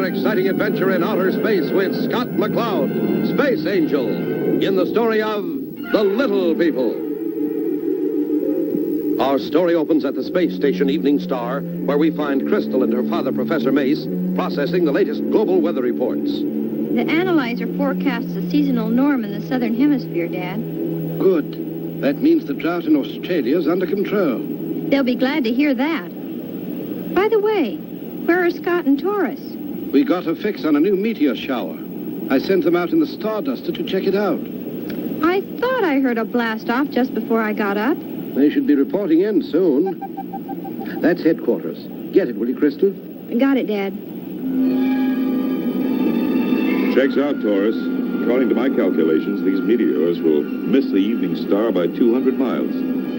another exciting adventure in outer space with Scott McCloud, SpaceAngel, in the story of The Little People. Our story opens at the space station Evening Star, where we find Crystal and her father, Professor Mace, processing the latest global weather reports. The analyzer forecasts a seasonal norm in the southern hemisphere, Dad. Good. That means the drought in Australia is under control. They'll be glad to hear that. By the way, where are Scott and Taurus? We got a fix on a new meteor shower. I sent them out in the Starduster to check it out. I thought I heard a blast off just before I got up. They should be reporting in soon. That's headquarters. Get it, will you, Crystal? Got it, Dad. Checks out, Taurus. According to my calculations, these meteors will miss the evening star by 200 miles.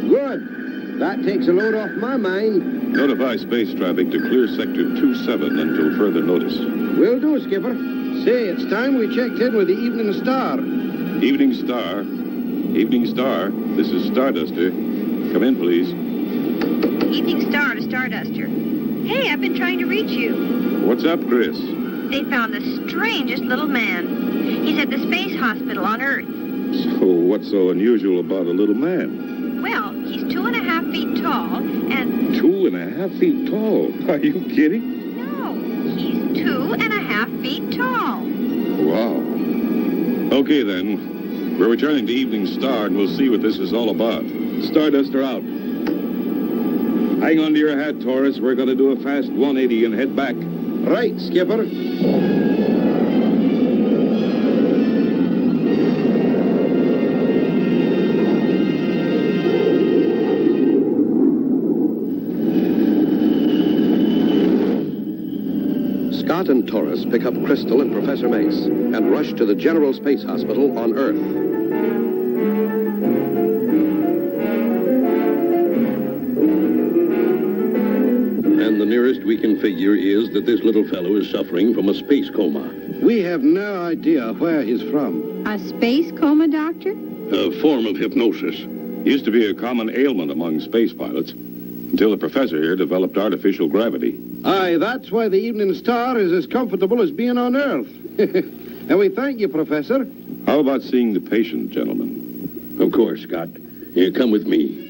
Good. That takes a load off my mind. Notify space traffic to clear Sector 27 until further notice. Will do, Skipper. Say, it's time we checked in with the Evening Star. Evening Star. Evening Star. This is Starduster. Come in, please. Evening Star to Starduster. Hey, I've been trying to reach you. What's up, Chris? They found the strangest little man. He's at the space hospital on Earth. So what's so unusual about a little man? Well, he's 2.5 feet tall, and... 2.5 feet tall? Are you kidding? No, he's 2.5 feet tall. Wow. Okay, then. We're returning to Evening Star, and we'll see what this is all about. Starduster out. Hang on to your hat, Taurus. We're going to do a fast 180 and head back. Right, Skipper. Scott and Taurus pick up Crystal and Professor Mace and rush to the General Space Hospital on Earth. And the nearest we can figure is that this little fellow is suffering from a space coma. We have no idea where he's from. A space coma, Doctor? A form of hypnosis. Used to be a common ailment among space pilots until the professor here developed artificial gravity. Aye, that's why the Evening Star is as comfortable as being on Earth. And we thank you, Professor. How about seeing the patient, gentlemen? Of course, Scott. Here, come with me.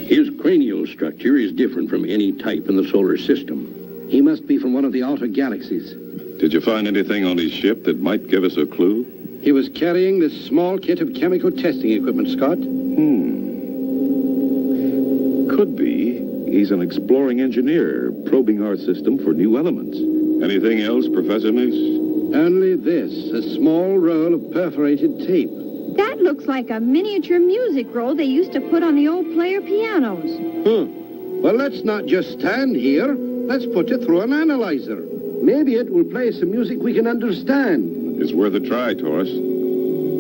His cranial structure is different from any type in the solar system. He must be from one of the outer galaxies. Did you find anything on his ship that might give us a clue? He was carrying this small kit of chemical testing equipment, Scott. Could be. He's an exploring engineer, probing our system for new elements. Anything else, Professor Mace? Only this, a small roll of perforated tape. That looks like a miniature music roll they used to put on the old player pianos. Well, let's not just stand here. Let's put it through an analyzer. Maybe it will play some music we can understand. It's worth a try, Taurus.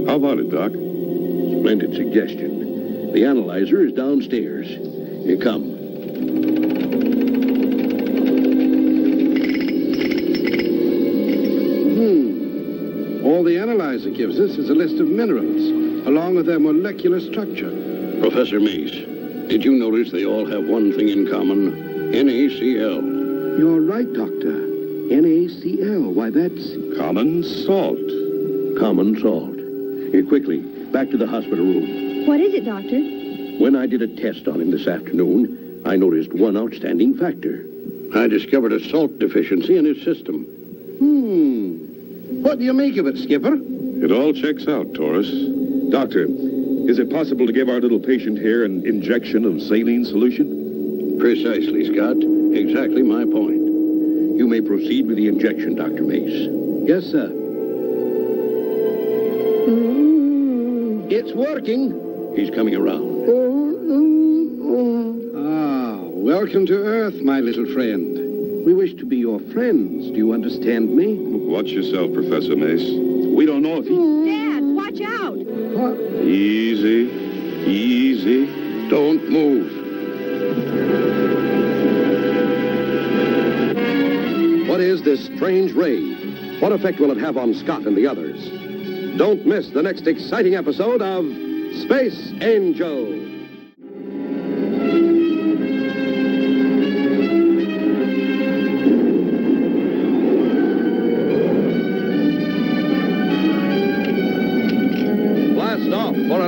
How about it, Doc? Splendid suggestion. The analyzer is downstairs. Here, come. All the analyzer gives us is a list of minerals, along with their molecular structure. Professor Mace, did you notice they all have one thing in common? NaCl. You're right, Doctor. NaCl. Why, that's... Common salt. Common salt. Here, quickly, back to the hospital room. What is it, Doctor? When I did a test on him this afternoon, I noticed one outstanding factor. I discovered a salt deficiency in his system. What do you make of it, Skipper? It all checks out, Taurus. Doctor, is it possible to give our little patient here an injection of saline solution? Precisely, Scott. Exactly my point. You may proceed with the injection, Dr. Mace. Yes, sir. It's working. He's coming around. Welcome to Earth, my little friend. We wish to be your friends. Do you understand me? Watch yourself, Professor Mace. We don't know if he... Dad, watch out! What? Easy. Easy. Don't move. What is this strange ray? What effect will it have on Scott and the others? Don't miss the next exciting episode of SpaceAngel.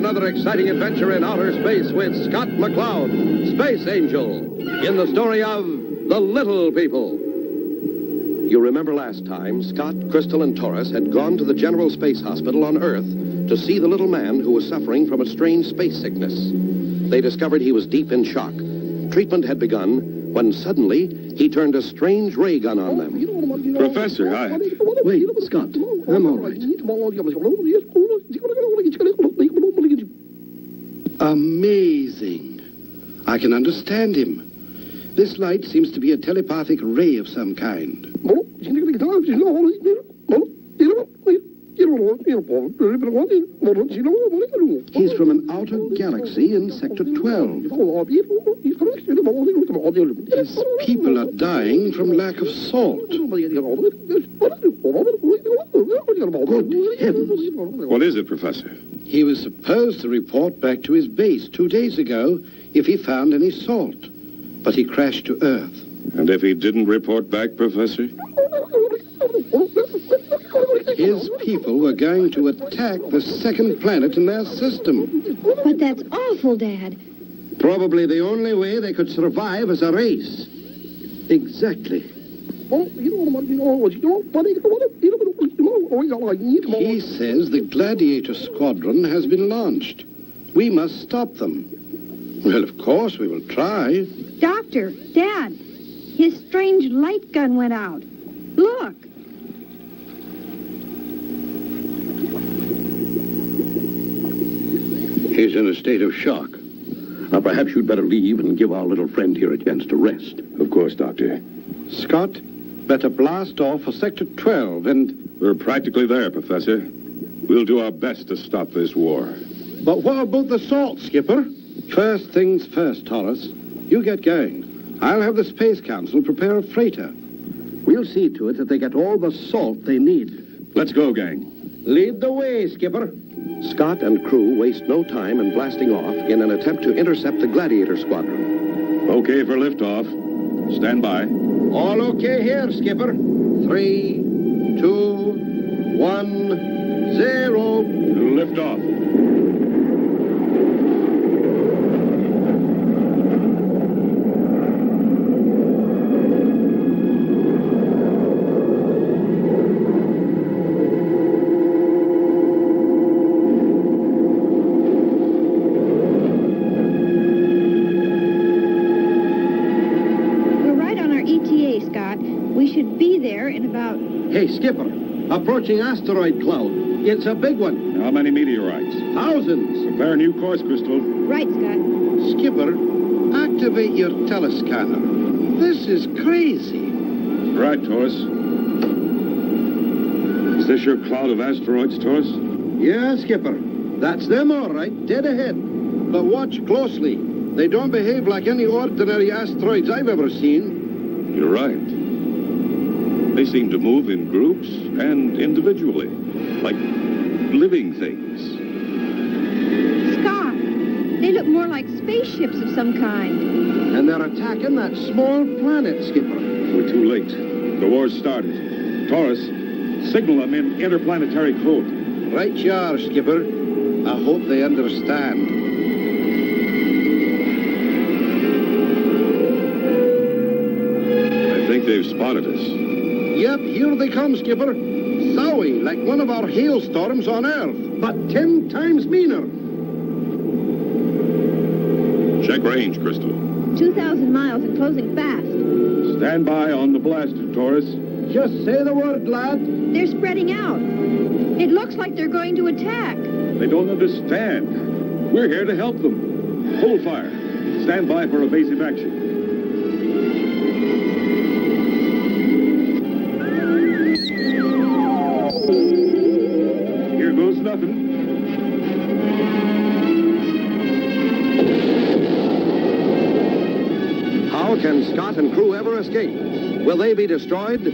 another exciting adventure in outer space with Scott McCloud, SpaceAngel, in the story of The Little People. You remember last time, Scott, Crystal, and Taurus had gone to the General Space Hospital on Earth to see the little man who was suffering from a strange space sickness. They discovered he was deep in shock. Treatment had begun when suddenly he turned a strange ray gun on them. Professor, Wait, Scott. I'm all right. Amazing. I can understand him. This light seems to be a telepathic ray of some kind. He's from an outer galaxy in Sector 12. His people are dying from lack of salt. Good heavens. what is it, Professor? He was supposed to report back to his base 2 days ago if he found any salt. But he crashed to Earth. And if he didn't report back, Professor? His people were going to attack the second planet in their system. But that's awful, Dad. Probably the only way they could survive as a race. Exactly. He says the Gladiator Squadron has been launched. We must stop them. Well, of course, we will try. Doctor, Dad, his strange light gun went out. Look. He's in a state of shock. Now, perhaps you'd better leave and give our little friend here a chance to rest. Of course, Doctor. Scott, better blast off for Sector 12 and... We're practically there, Professor. We'll do our best to stop this war. But what about the salt, Skipper? First things first, Taurus. You get going. I'll have the Space Council prepare a freighter. We'll see to it that they get all the salt they need. Let's go, gang. Lead the way, Skipper. Scott and crew waste no time in blasting off in an attempt to intercept the Gladiator Squadron. Okay for liftoff. Stand by. All okay here, Skipper. 3, 2, 1, 0. Liftoff. Hey, Skipper, approaching asteroid cloud. It's a big one. How many meteorites? Thousands. Prepare a new course, Crystal. Right, Scott. Skipper, activate your telescanner. This is crazy. Right, Taurus. Is this your cloud of asteroids, Taurus? Yeah, Skipper. That's them all right, dead ahead. But watch closely. They don't behave like any ordinary asteroids I've ever seen. You're right. They seem to move in groups and individually, like living things. Scott, they look more like spaceships of some kind. And they're attacking that small planet, Skipper. We're too late. The war's started. Taurus, signal them in interplanetary code. Right you are, Skipper. I hope they understand. I think they've spotted us. Yep, here they come, Skipper. Zowie, like one of our hailstorms on Earth, but 10 times meaner. Check range, Crystal. 2,000 miles and closing fast. Stand by on the blaster, Taurus. Just say the word, lad. They're spreading out. It looks like they're going to attack. They don't understand. We're here to help them. Hold fire. Stand by for evasive action. Here goes nothing. How can Scott and crew ever escape? Will they be destroyed?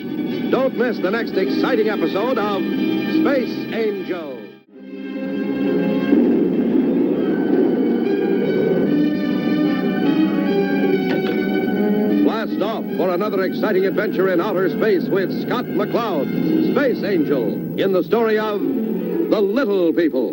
Don't miss the next exciting episode of SpaceAngel. Blast off for another exciting adventure in outer space with Scott McCloud, SpaceAngel, in the story of The Little People.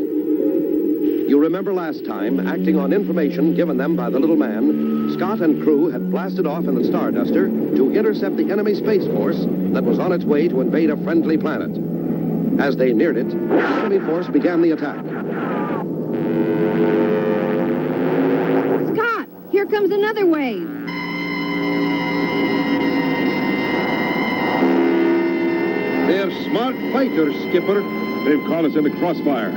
You remember last time, acting on information given them by the little man, Scott and crew had blasted off in the Starduster to intercept the enemy Space Force that was on its way to invade a friendly planet. As they neared it, the enemy force began the attack. Scott, here comes another wave. They're smart fighters, Skipper. They've caught us in the crossfire.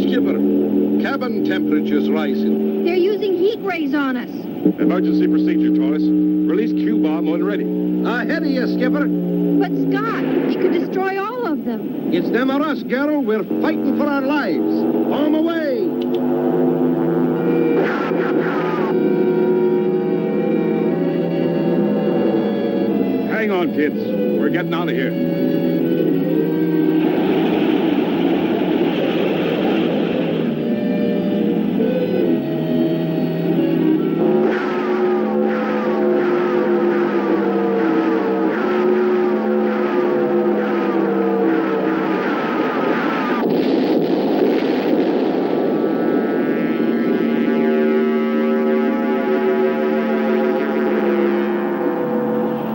Skipper, cabin temperature's rising. They're using heat rays on us. Emergency procedure, Taurus. Release Q-bomb when ready. Ahead of you, Skipper. But Scott, he could destroy all of them. It's them or us, girl. We're fighting for our lives. Bomb away. Hang on, kids. We're getting out of here.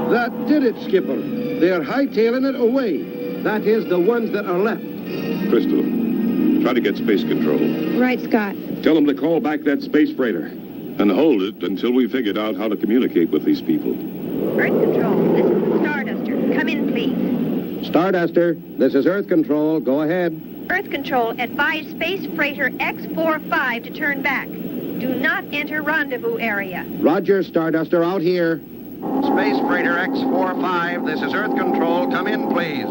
That did it, Skipper. They're hightailing it away. That is, the ones that are left. Crystal, try to get space control. Right, Scott. Tell them to call back that space freighter. And hold it until we figured out how to communicate with these people. Earth Control, this is the Starduster. Come in, please. Starduster, this is Earth Control. Go ahead. Earth Control, advise Space Freighter X-45 to turn back. Do not enter rendezvous area. Roger, Starduster, out here. Space Freighter X-45, this is Earth Control. Come in, please.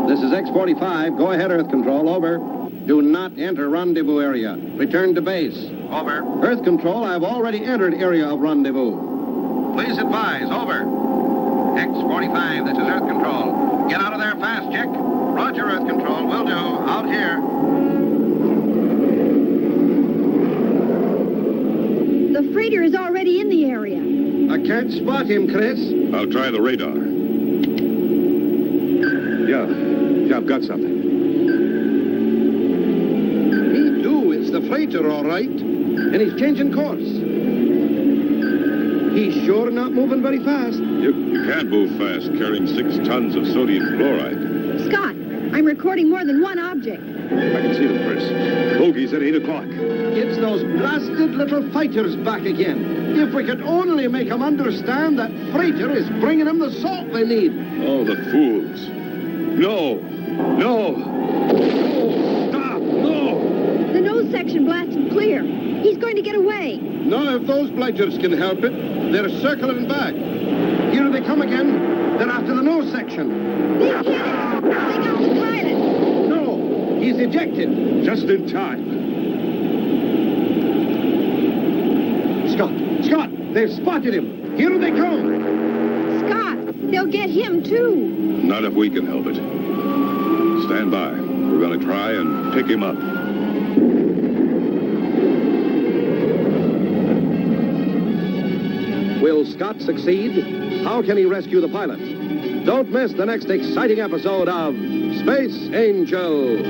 This is X-45. Go ahead, Earth Control. Over. Do not enter rendezvous area. Return to base. Over. Earth Control, I've already entered area of rendezvous. Please advise. Over. X-45, this is Earth Control. Get out of there fast, Chick. Roger, Earth Control. Will do. Out here. The freighter is already in the area. I can't spot him, Chris. I'll try the radar. Yeah, I've got something. Me too. It's the freighter, all right. And he's changing course. He's sure not moving very fast. You can't move fast carrying 6 tons of sodium chloride. Scott, I'm recording more than one object. I can see them, Chris. Bogey's at 8 o'clock. It's those blasted little fighters back again. If we could only make them understand that freighter is bringing them the salt they need. Oh, the fools. No! Stop! No! The nose section blasted clear. He's going to get away. None of those blighters can help it. They're circling back. Here they come again. They're after the nose section. They hit it. They got the pilot. No, he's ejected. Just in time. Scott, they've spotted him. Here they come. Scott, they'll get him too. Not if we can help it. Stand by. We're going to try and pick him up. Will Scott succeed? How can he rescue the pilot? Don't miss the next exciting episode of SpaceAngel.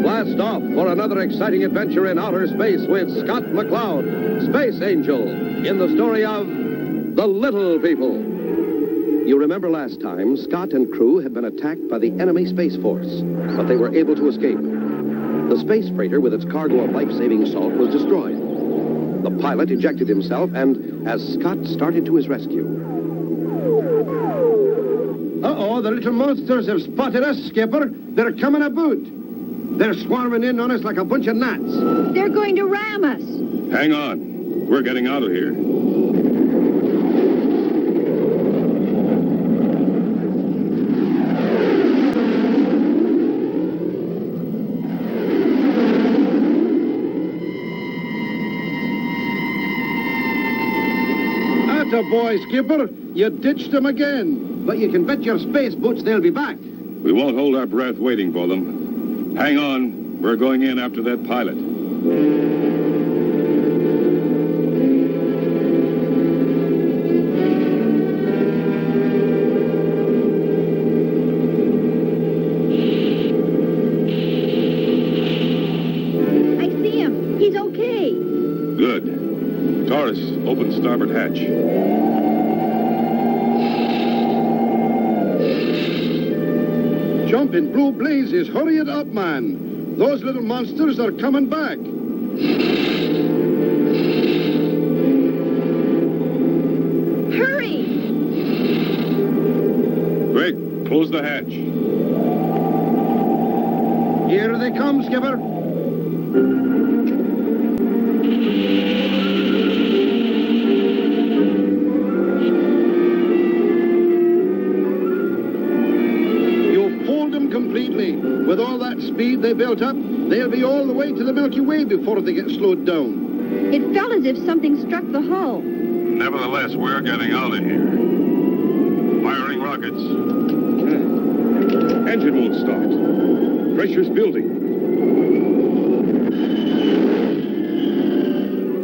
Blast off for another exciting adventure in outer space with Scott McCloud, SpaceAngel, in the story of The Little People. You remember last time, Scott and crew had been attacked by the enemy Space Force, but they were able to escape. The space freighter with its cargo of life-saving salt was destroyed. The pilot ejected himself, and as Scott started to his rescue... Uh-oh, the little monsters have spotted us, Skipper. They're coming aboot. They're swarming in on us like a bunch of gnats. They're going to ram us. Hang on. We're getting out of here. Atta boy, Skipper. You ditched them again. but you can bet your space boots they'll be back. We won't hold our breath waiting for them. Hang on. We're going in after that pilot. I see him. He's okay. Good. Taurus, open starboard hatch. Jumping blue blazes, hurry it up, man. Those little monsters are coming back. Hurry! Quick, close the hatch. Here they come, Skipper. Completely. With all that speed they built up, they'll be all the way to the Milky Way before they get slowed down. It felt as if something struck the hull. Nevertheless, we're getting out of here. Firing rockets. Engine won't start. Pressure's building.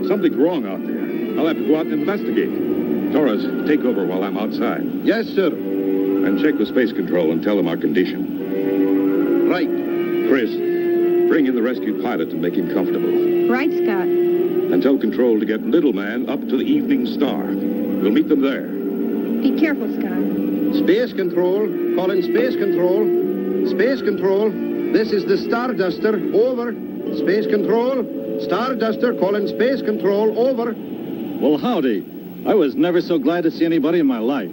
Something's wrong out there. I'll have to go out and investigate. Taurus, take over while I'm outside. Yes, sir. And check with Space Control and tell them our condition. Right. Chris, bring in the rescued pilot and make him comfortable. Right, Scott. And tell Control to get Little Man up to the Evening Star. We'll meet them there. Be careful, Scott. Space Control. Calling Space Control. Space Control. This is the Starduster. Over. Space Control. Starduster calling Space Control. Over. Well, howdy. I was never so glad to see anybody in my life.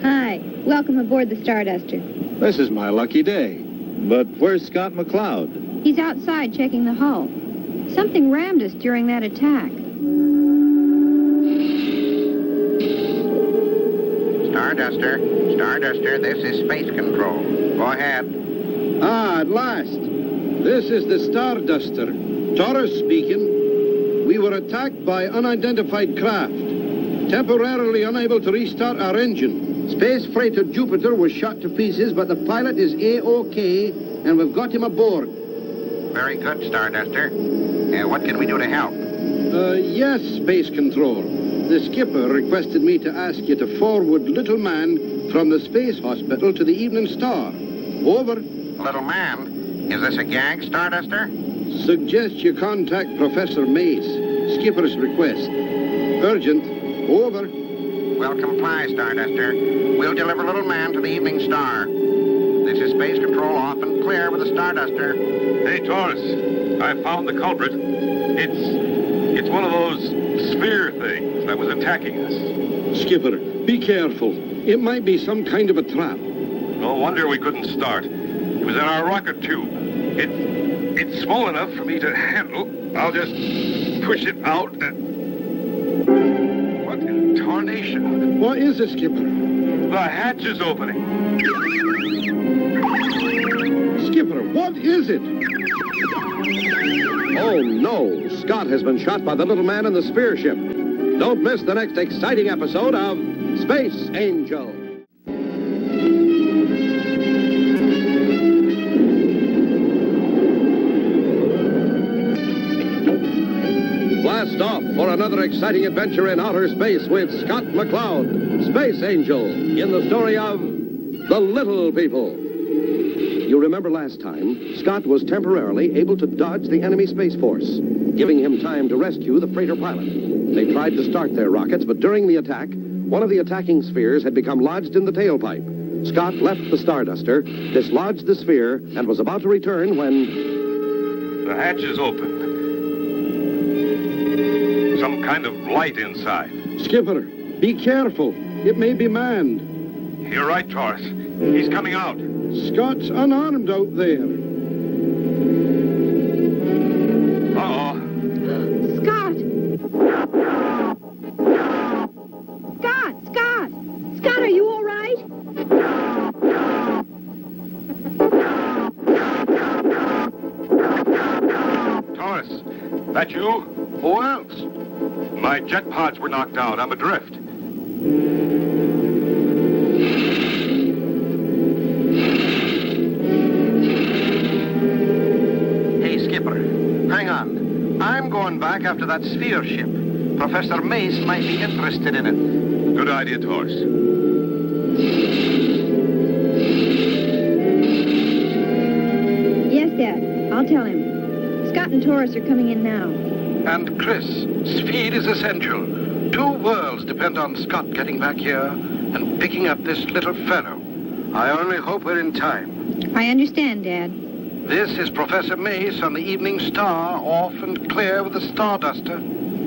Hi. Welcome aboard the Starduster. This is my lucky day. But where's Scott McCloud? He's outside checking the hull. Something rammed us during that attack. Starduster, this is Space Control. Go ahead. Ah, at last. This is the Starduster. Taurus speaking. We were attacked by unidentified craft. Temporarily unable to restart our engine. Space freighter Jupiter was shot to pieces, but the pilot is A-OK, and we've got him aboard. Very good, Starduster. What can we do to help? Yes, Space Control. The skipper requested me to ask you to forward Little Man from the Space Hospital to the Evening Star. Over. Little Man? Is this a gag, Starduster? Suggest you contact Professor Mace. Skipper's request. Urgent. Over. We'll comply, Starduster. We'll deliver Little Man to the Evening Star. This is Space Control off and clear with the Starduster. Hey, Taurus, I found the culprit. It's one of those sphere things that was attacking us. Skipper, be careful. It might be some kind of a trap. No wonder we couldn't start. It was in our rocket tube. It's small enough for me to handle. I'll just push it out and... What in tarnation? What is it, Skipper? The hatch is opening. Skipper, what is it? Oh, no. Scott has been shot by the little man in the sphere ship. Don't miss the next exciting episode of SpaceAngel. Blast off for another exciting adventure in outer space with Scott McCloud, SpaceAngel, in the story of The Little People. You remember last time, Scott was temporarily able to dodge the enemy Space Force, giving him time to rescue the freighter pilot. They tried to start their rockets, but during the attack, one of the attacking spheres had become lodged in the tailpipe. Scott left the Starduster, dislodged the sphere, and was about to return when... The hatch is open. Some kind of light inside. Skipper, be careful. It may be manned. You're right, Taurus. He's coming out. Scott's unarmed out there. Uh-oh. Scott! Scott! Scott, are you all right? Taurus, that you? Who else? My jet pods were knocked out. I'm adrift. Hang on. I'm going back after that sphere ship. Professor Mace might be interested in it. Good idea, Taurus. Yes, Dad. I'll tell him. Scott and Taurus are coming in now. And Chris, speed is essential. 2 worlds depend on Scott getting back here and picking up this little fellow. I only hope we're in time. I understand, Dad. This is Professor Mace on the Evening Star, off and clear with the Starduster.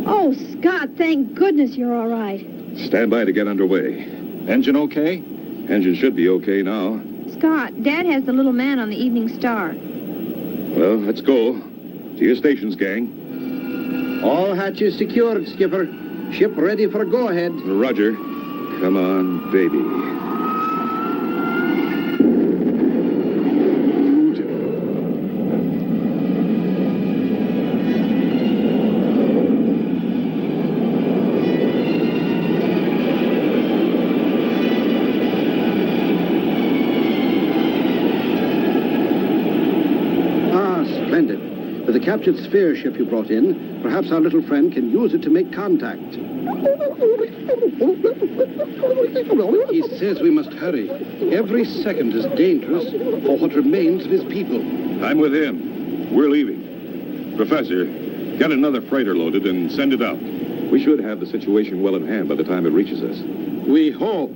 Oh, Scott, thank goodness you're all right. Stand by to get underway. Engine okay? Engine should be okay now. Scott, Dad has the little man on the Evening Star. Well, let's go. To your stations, gang. All hatches secured, Skipper. Ship ready for a go-ahead. Roger. Come on, baby. Splendid. With the captured sphere ship you brought in, perhaps our little friend can use it to make contact. He says we must hurry. Every second is dangerous for what remains of his people. I'm with him. We're leaving. Professor, get another freighter loaded and send it out. We should have the situation well in hand by the time it reaches us. We hope.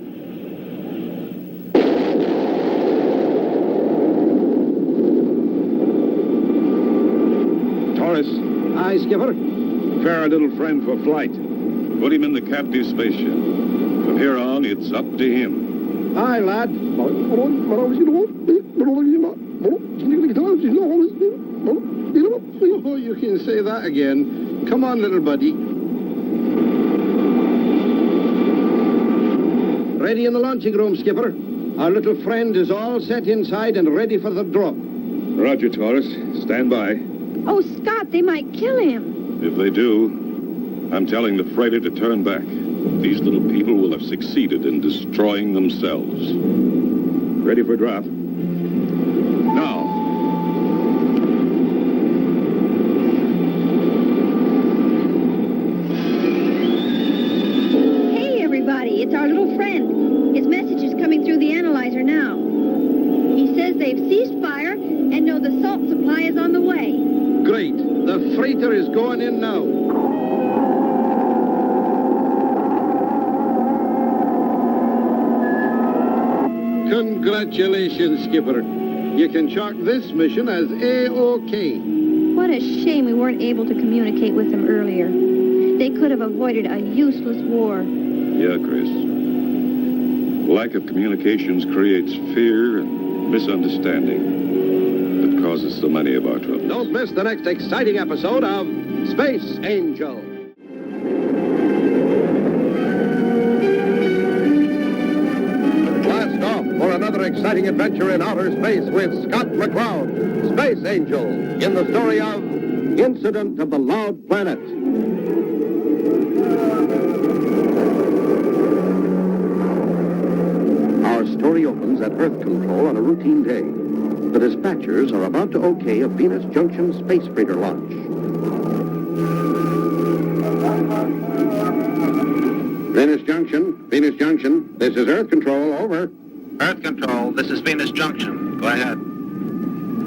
Taurus, Aye, Skipper. prepare our little friend for flight. Put him in the captive spaceship. From here on, it's up to him. Aye, lad. Oh, you can say that again. Come on, little buddy. Ready in the launching room, Skipper. Our little friend is all set inside and ready for the drop. Roger, Taurus. Stand by. Oh, Scott, they might kill him. If they do, I'm telling the freighter to turn back. These little people will have succeeded in destroying themselves. Ready for drop. Now. Hey, everybody, it's our little friend. His message is coming through the analyzer now. He says they've ceased fire and know the salt supply is on the way. Great. The freighter is going in now. Congratulations, Skipper. You can chalk this mission as A-OK. What a shame we weren't able to communicate with them earlier. They could have avoided a useless war. Yeah, Chris. Lack of communications creates fear and misunderstanding that causes so many of our troubles. Don't miss the next exciting episode of SpaceAngel. Blast off for another exciting adventure in outer space with Scott McCloud, SpaceAngel, in the story of Incident of the Loud Planet. Our story opens at Earth Control on a routine day. The dispatchers are about to OK a Venus Junction space freighter launch. Venus Junction, this is Earth Control, over. Earth Control, this is Venus Junction. Go ahead.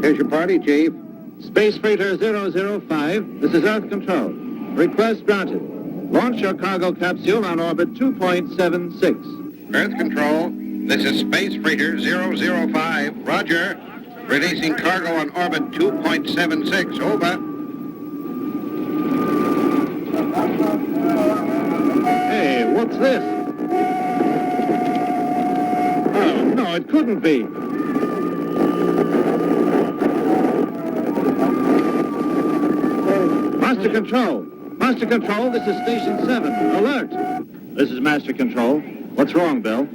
Here's your party, Chief. Space Freighter 005, this is Earth Control. Request granted. Launch your cargo capsule on orbit 2.76. Earth Control, this is Space Freighter 005. Roger. Releasing cargo on orbit 2.76. Over. Hey, what's this? Oh, no, it couldn't be. Master Control, this is Station 7. Alert. This is Master Control. What's wrong, Bill?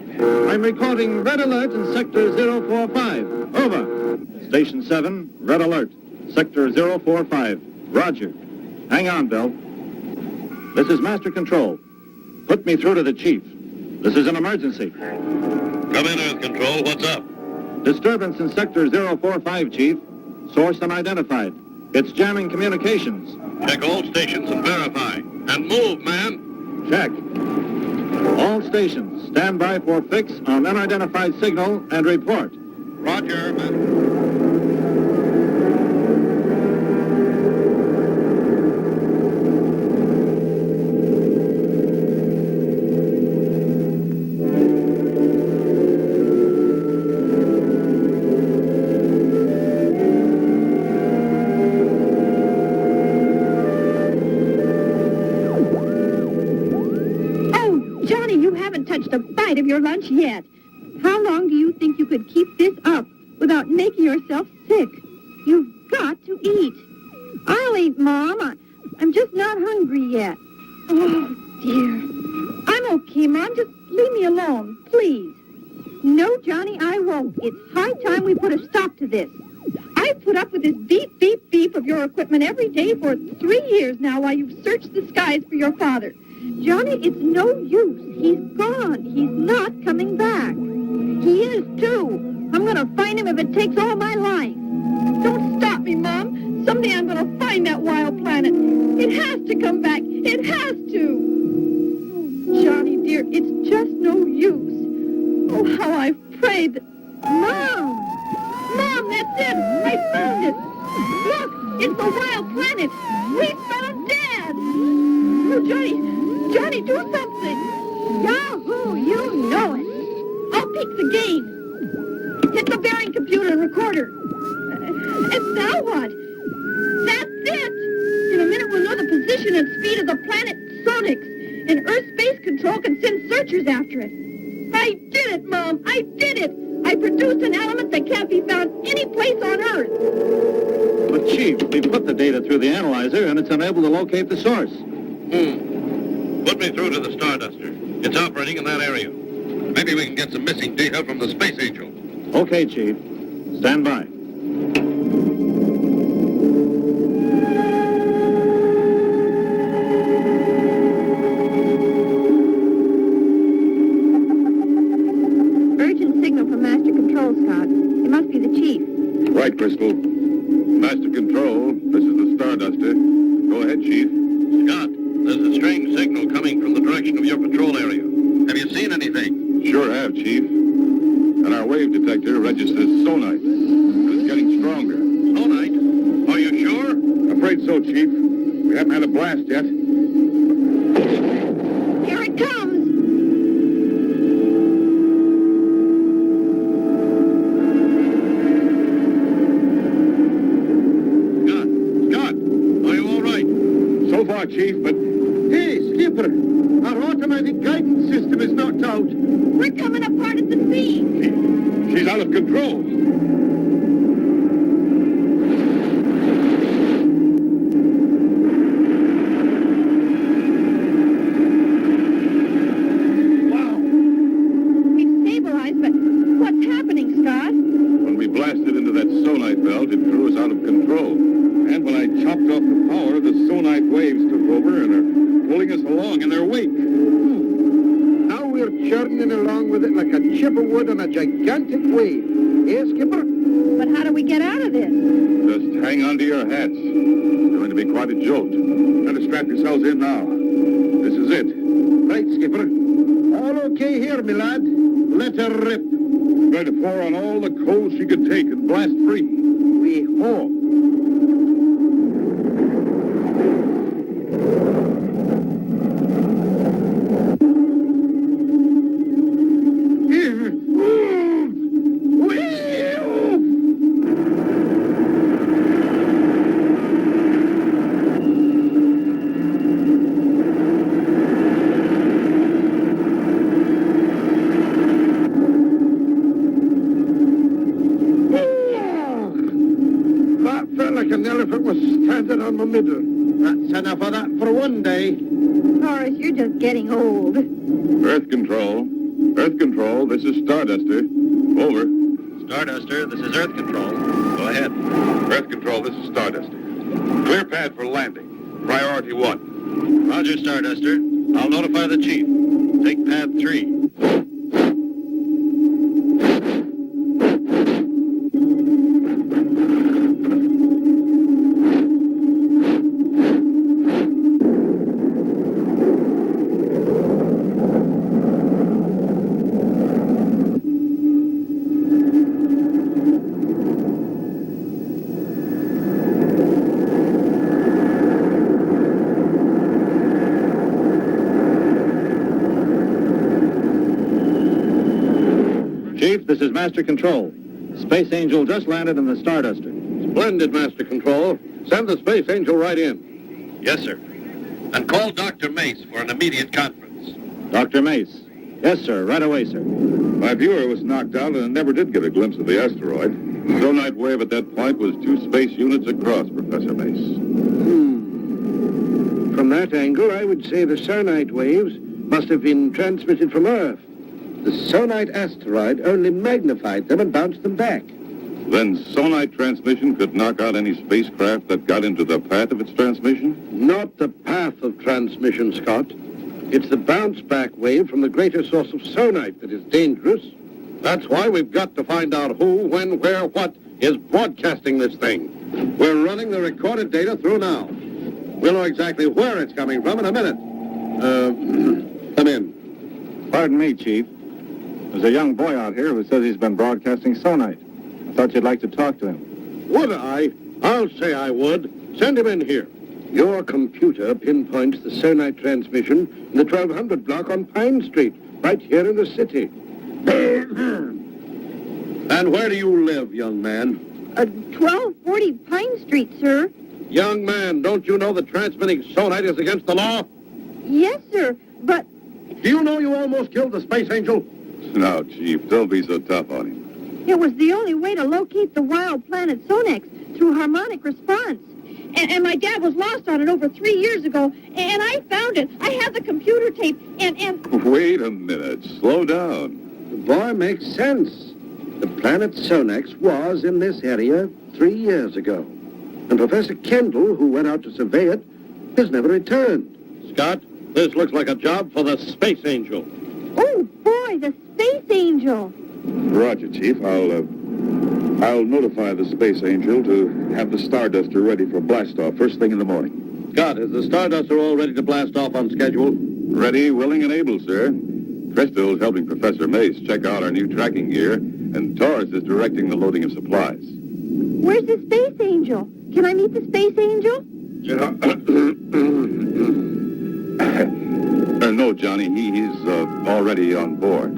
I'm recording red alert in Sector 045. Over. Station 7, red alert. Sector 045. Roger. Hang on, Bill. This is Master Control. Put me through to the Chief. This is an emergency. Come in, Earth Control. What's up? Disturbance in Sector 045, Chief. Source unidentified. It's jamming communications. Check all stations and verify. And move, man. Check. All stations, stand by for fix on unidentified signal and report. Roger, man. Touched a bite of your lunch yet. How long do you think you could keep this up without making yourself sick? You've got to eat. I'll eat, Mom. I'm just not hungry yet. Oh, dear. I'm okay, Mom. Just leave me alone, please. No, Johnny, I won't. It's high time we put a stop to this. I've put up with this beep, beep, beep of your equipment every day for 3 years now while you've searched the skies for your father. Johnny, it's no use. He's gone. He's not coming back. He is, too. I'm going to find him if it takes all my life. Don't stop me, Mom. Someday I'm going to find that wild planet. It has to come back. It has to. Oh, Johnny, dear, it's just no use. Oh, how I've prayed that... Mom! Mom, that's it! I found it! Look, it's the wild planet! We found Dad! Oh, Johnny, do something! Yahoo! You know it! I'll peek the game. Hit the bearing computer and recorder. And now what? That's it! In a minute we'll know the position and speed of the planet sonics, and Earth Space Control can send searchers after it. I did it, Mom! I did it! I produced an element that can't be found any place on Earth. But, Chief, we put the data through the analyzer, and it's unable to locate the source. Put me through to the Starduster. It's operating in that area. Maybe we can get some missing data from the SpaceAngel. Okay, Chief. Stand by. Urgent signal from Master Control, Scott. It must be the Chief. Right, Crystal. Master Control, this is the Starduster. Go ahead, Chief. Scott, there's a strange signal coming from the direction of your patrol area. Have you seen anything? Sure have, Chief. And our wave detector registers sonite. It's getting stronger. Sonite? Are you sure? Afraid so, Chief. We haven't had a blast yet. Here it comes! Scott, are you all right? So far, Chief, but... Hey, Skipper! Our automatic guidance system is knocked out. We're coming apart at the seams! She's out of control. Wow! We've stabilized, but what's happening, Scott? When we blasted into that sonite belt, it threw us out of control. And when I chopped off the power, the sonite waves took over and are pulling us along in their wake. Now we're churning along with it like a chip of wood on a gigantic wave. Eh, Skipper? But how do we get out of this? Just hang on to your hats. It's going to be quite a jolt. Better strap yourselves in now. This is it. Right, Skipper. All okay here, me lad. Let her rip. Going to pour on all the coal she could take and blast free. We hope. On my middle. That's enough of that for one day. Horace, you're just getting old. Earth Control. Earth Control, this is Starduster. Over. Starduster, this is Earth Control. Go ahead. Earth Control, this is Starduster. Clear pad for landing. Priority 1. Roger, Starduster. I'll notify the Chief. Take pad 3. Master Control. SpaceAngel just landed in the Starduster. Splendid, Master Control. Send the SpaceAngel right in. Yes, sir. And call Dr. Mace for an immediate conference. Dr. Mace. Yes, sir. Right away, sir. My viewer was knocked out and never did get a glimpse of the asteroid. The sonite wave at that point was 2 space units across, Professor Mace. From that angle, I would say the sonite waves must have been transmitted from Earth. The sonite asteroid only magnified them and bounced them back. Then sonite transmission could knock out any spacecraft that got into the path of its transmission? Not the path of transmission, Scott. It's the bounce-back wave from the greater source of sonite that is dangerous. That's why we've got to find out who, when, where, what is broadcasting this thing. We're running the recorded data through now. We'll know exactly where it's coming from in a minute. Come in. Pardon me, Chief. There's a young boy out here who says he's been broadcasting sonite. I thought you'd like to talk to him. Would I? I'll say I would. Send him in here. Your computer pinpoints the sonite transmission in the 1200 block on Pine Street, right here in the city. And where do you live, young man? 1240 Pine Street, sir. Young man, don't you know that transmitting sonite is against the law? Yes, sir, but... Do you know you almost killed the SpaceAngel? Now, Chief, don't be so tough on him. It was the only way to locate the wild planet Sonex through harmonic response. And my dad was lost on it over 3 years ago, and I found it. I have the computer tape, and... Wait a minute. Slow down. The boy makes sense. The planet Sonex was in this area 3 years ago. And Professor Kendall, who went out to survey it, has never returned. Scott, this looks like a job for the SpaceAngel. Oh, boy, the SpaceAngel. Roger, Chief. I'll notify the SpaceAngel to have the Starduster ready for blastoff first thing in the morning. Scott, is the Starduster all ready to blast off on schedule? Ready, willing, and able, sir. Crystal's helping Professor Mace check out our new tracking gear, and Taurus is directing the loading of supplies. Where's the SpaceAngel? Can I meet the SpaceAngel? No, Johnny, he's already on board.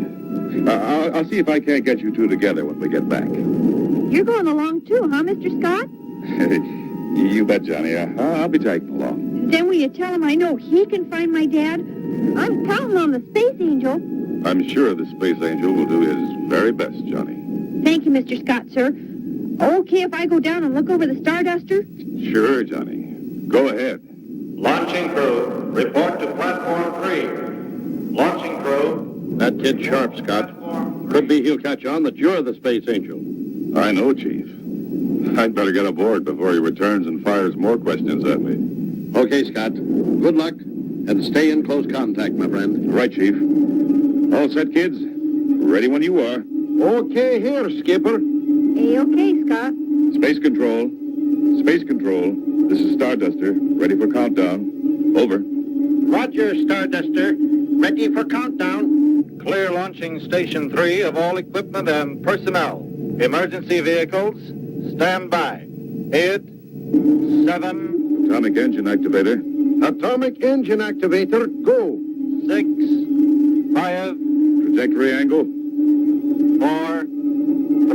I'll see if I can't get you two together when we get back. You're going along too, huh, Mr. Scott? You bet, Johnny. I'll be tagging along. Then will you tell him I know he can find my dad? I'm counting on the SpaceAngel. I'm sure the SpaceAngel will do his very best, Johnny. Thank you, Mr. Scott, sir. Okay if I go down and look over the Starduster? Sure, Johnny. Go ahead. Launching crew, report to platform 3. Launching crew. That kid's sharp, Scott. Could be he'll catch on that you're the SpaceAngel. I know, Chief. I'd better get aboard before he returns and fires more questions at me. Okay, Scott. Good luck, and stay in close contact, my friend. Right, Chief. All set, kids? Ready when you are. Okay here, Skipper. A-okay, Scott. Space Control. Space Control. This is Starduster. Ready for countdown. Over. Roger, Starduster. Ready for countdown. Clear launching Station 3 of all equipment and personnel. Emergency vehicles, stand by. 8, 7... Atomic engine activator. Atomic engine activator, go. 6, 5... Trajectory angle. 4,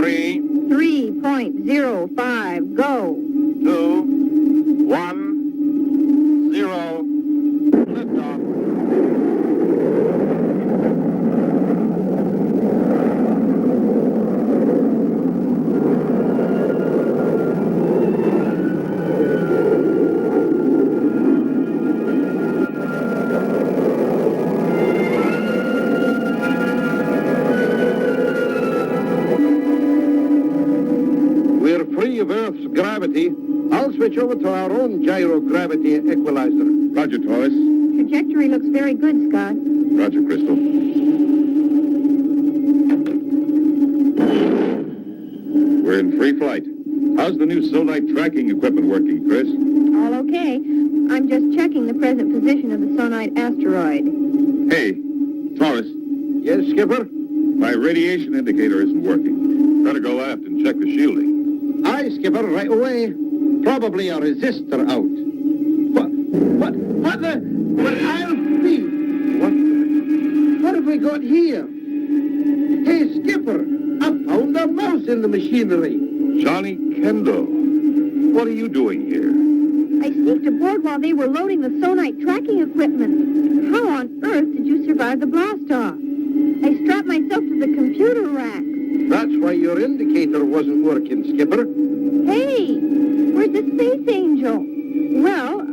3... 3.05, go. 2, 1, 0... Liftoff. We're free of Earth's gravity. I'll switch over to our own gyrogravity equalizer. Roger, Taurus. Trajectory looks very good, Scott. Roger, Crystal. We're in free flight. How's the new sonite tracking equipment working, Chris? All okay. I'm just checking the present position of the Sonite asteroid. Hey, Taurus. Yes, Skipper? My radiation indicator isn't working. Better go aft and check the shielding. Aye, Skipper, right away. Probably a resistor out. What the? Well, I'll be. What have we got here? Hey, Skipper, I found a mouse in the machinery. Johnny Kendall, what are you doing here? I sneaked aboard while they were loading the sonite tracking equipment. How on earth did you survive the blast-off? I strapped myself to the computer rack. That's why your indicator wasn't working, Skipper. Hey, where's the SpaceAngel? Well,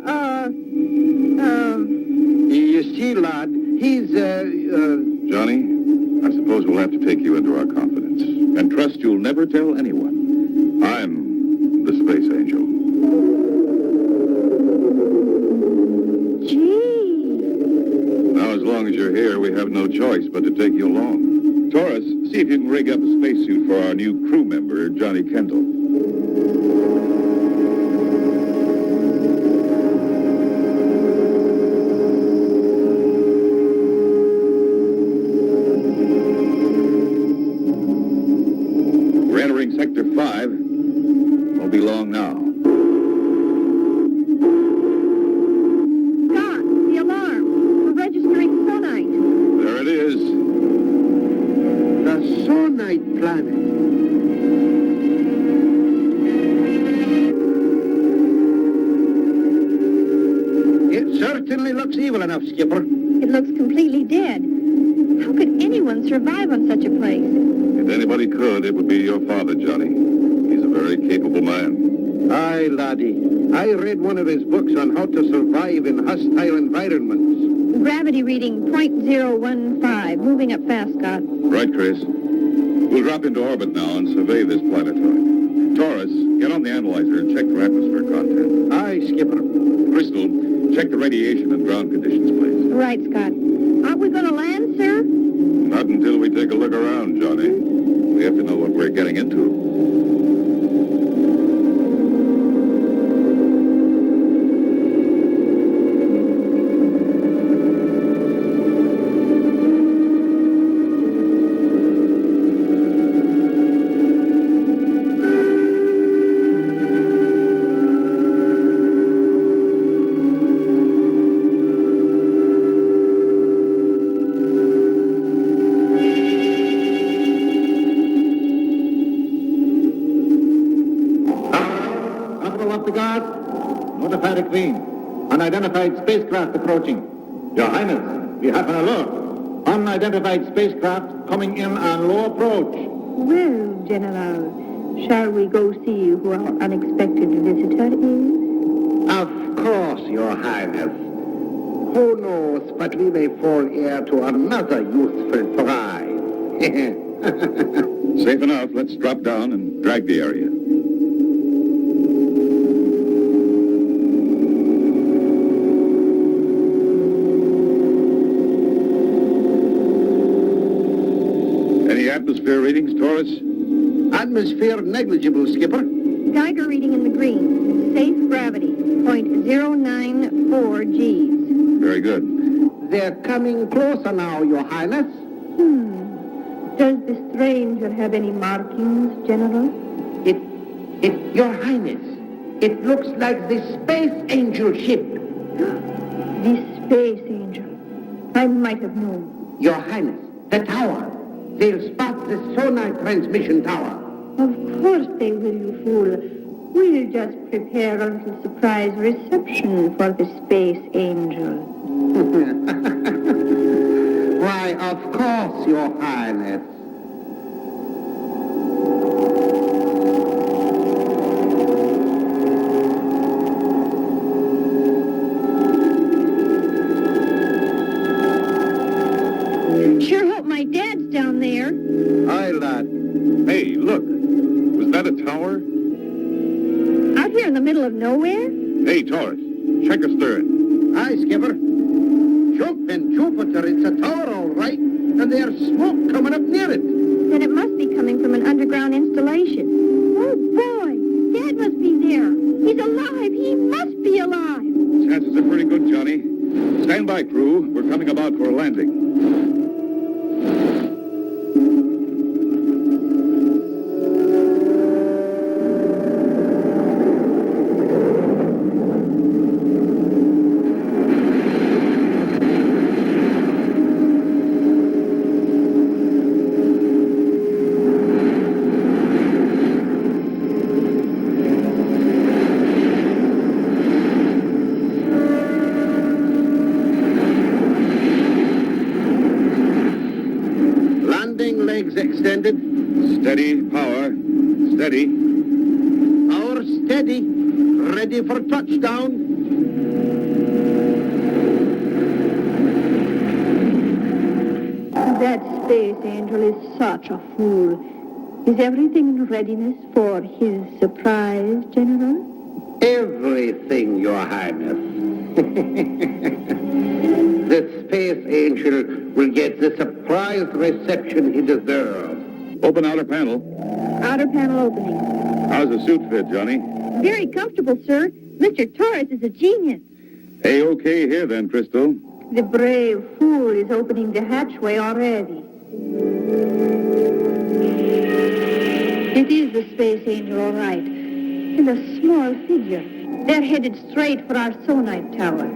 You see, lad, he's, Johnny, I suppose we'll have to take you into our confidence and trust you'll never tell anyone. I'm the Space Angel. Gee. Now, as long as you're here, we have no choice but to take you along. Taurus, see if you can rig up a spacesuit for our new crew member, Johnny Kendall. We're entering Sector 5. Won't be long now. Scott, the alarm. We're registering sonite. There it is. the sonite planet. It certainly looks evil enough, Skipper. It looks completely dead. How could anyone survive on such a place? If anybody could, it would be your father, Johnny. He's a very capable man. Aye, laddie. I read one of his books on how to survive in hostile environments. Gravity reading .015. Moving up fast, Scott. Right, Chris. We'll drop into orbit now and survey this planetoid. Taurus, get on the analyzer and check for atmosphere content. Aye, Skipper. Crystal, check the radiation and ground conditions, please. Right, Scott. Aren't we going to land, sir? Not until we take a look around, Johnny. We have to know what we're getting into. Unidentified spacecraft approaching. Your Highness, we have an alert. Unidentified spacecraft coming in on low approach. Well, General, shall we go see who our unexpected visitor is? Of course, Your Highness. Who knows but we may fall heir to another youthful prize. Safe enough. Let's drop down and drag the area. Atmosphere readings, Taurus? Atmosphere negligible, Skipper. Geiger reading in the green. Safe gravity, .094 Gs. Very good. They're coming closer now, Your Highness. Does the stranger have any markings, General? Your Highness, it looks like the SpaceAngel ship. The SpaceAngel. I might have known. Your Highness, the tower. They'll spot the sonite transmission tower. Of course they will, you fool. We'll just prepare a little surprise reception for the SpaceAngel. Why, of course, Your Highness. Sure hope my dad's down there. Aye, lad. Hey, look. Was that a tower? Out here in the middle of nowhere? Hey, Taurus. Check astern. Aye, Skipper. Jumping Jupiter, it's a tower, all right. And there's smoke coming up near it. Then it must be coming from an underground installation. Oh, boy. Dad must be there. He's alive. He must be alive. Chances are pretty good, Johnny. Stand by, crew. We're coming about for a landing. Steady, power. Steady. Power steady. Ready for touchdown. That space angel is such a fool. Is everything in readiness for his surprise, General? Everything, Your Highness. The Space Angel will get the surprise reception he deserves. Open outer panel. Outer panel opening. How's the suit fit, Johnny? Very comfortable, sir. Mr. Torres is a genius. Hey, okay here then, Crystal. The brave fool is opening the hatchway already. It is the Space Angel, all right. And a small figure. They're headed straight for our sonite tower.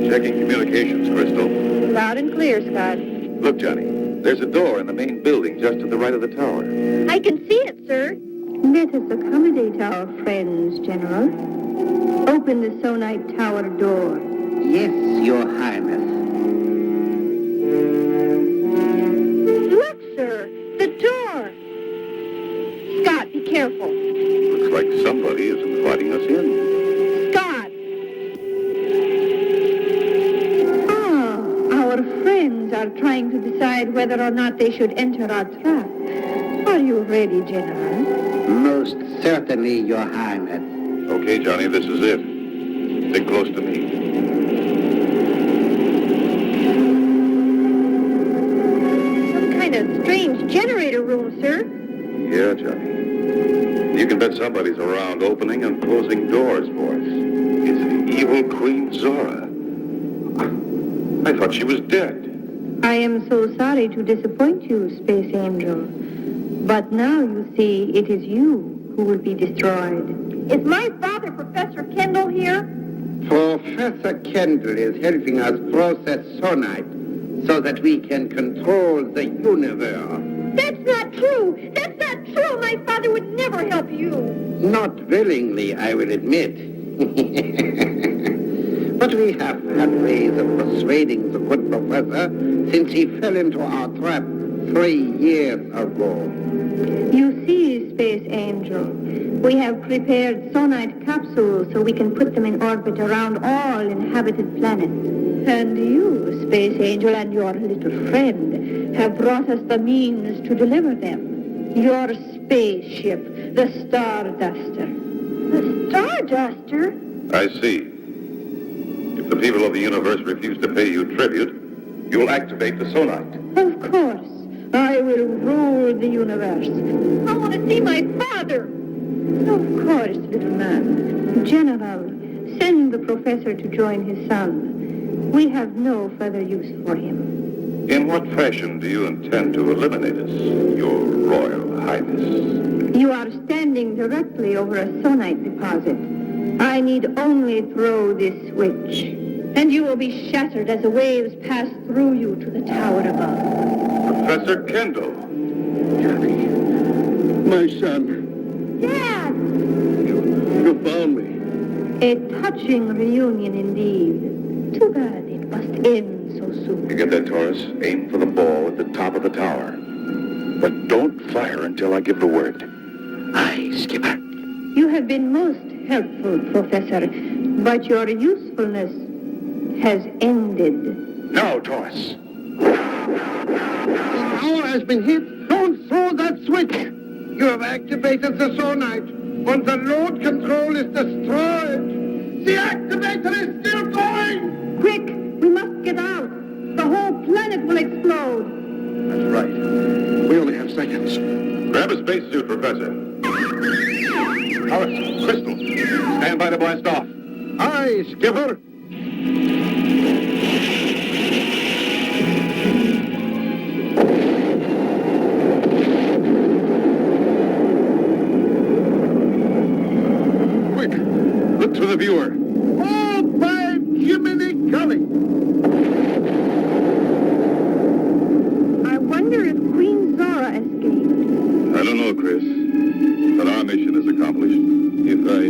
Checking communications, Crystal. Loud and clear, Scott. Look, Johnny, there's a door in the main building just to the right of the tower. I can see it, sir. Let us accommodate our friends, General. Open the sonite tower door. Yes, Your Highness. Look, sir, the door. Scott, be careful. Looks like somebody is inviting us in. Scott! Our friends are trying to decide whether or not they should enter our trap. Are you ready, General? Most certainly, Your Highness. Okay, Johnny, this is it. Stick close to me. Some kind of strange generator room, sir. Yeah, Johnny. You can bet somebody's around opening and closing doors for us. It's the evil Queen Zora. I thought she was dead. I am so sorry to disappoint you, Space Angel. But now you see it is you who will be destroyed. Is my father, Professor Kendall, here? Professor Kendall is helping us process sonite so that we can control the universe. That's not true. That's not true. My father would never help you. Not willingly, I will admit. But we have had ways of persuading the good professor since he fell into our trap 3 years ago. You see, Space Angel, we have prepared sonite capsules so we can put them in orbit around all inhabited planets. And you, Space Angel, and your little friend have brought us the means to deliver them. Your spaceship, the Starduster. The Starduster? I see. If the people of the universe refuse to pay you tribute, you'll activate the sonite. Of course. I will rule the universe. I want to see my father. Of course, little man. General, send the professor to join his son. We have no further use for him. In what fashion do you intend to eliminate us, Your Royal Highness? You are standing directly over a sonite deposit. I need only throw this switch, and you will be shattered as the waves pass through you to the tower above. Professor Kendall. Johnny, my son, Dad! you found me. A touching reunion indeed. Too bad it must end so soon. You get that, Taurus? Aim for the ball at the top of the tower. But don't fire until I give the word. Aye, Skipper. You have been most helpful, Professor, but your usefulness has ended. Now, Taurus. The tower has been hit. Don't throw that switch. You have activated the sonite. When the load control is destroyed, the activator is still going! Quick, we must get out. The whole planet will explode. That's right. We only have seconds. Grab a spacesuit, Professor. Taurus, Crystal, stand by to blast off. Aye, Skipper. Look through the viewer. Oh, by Jiminy Gully! I wonder if Queen Zora escaped. I don't know, Chris. But our mission is accomplished. If I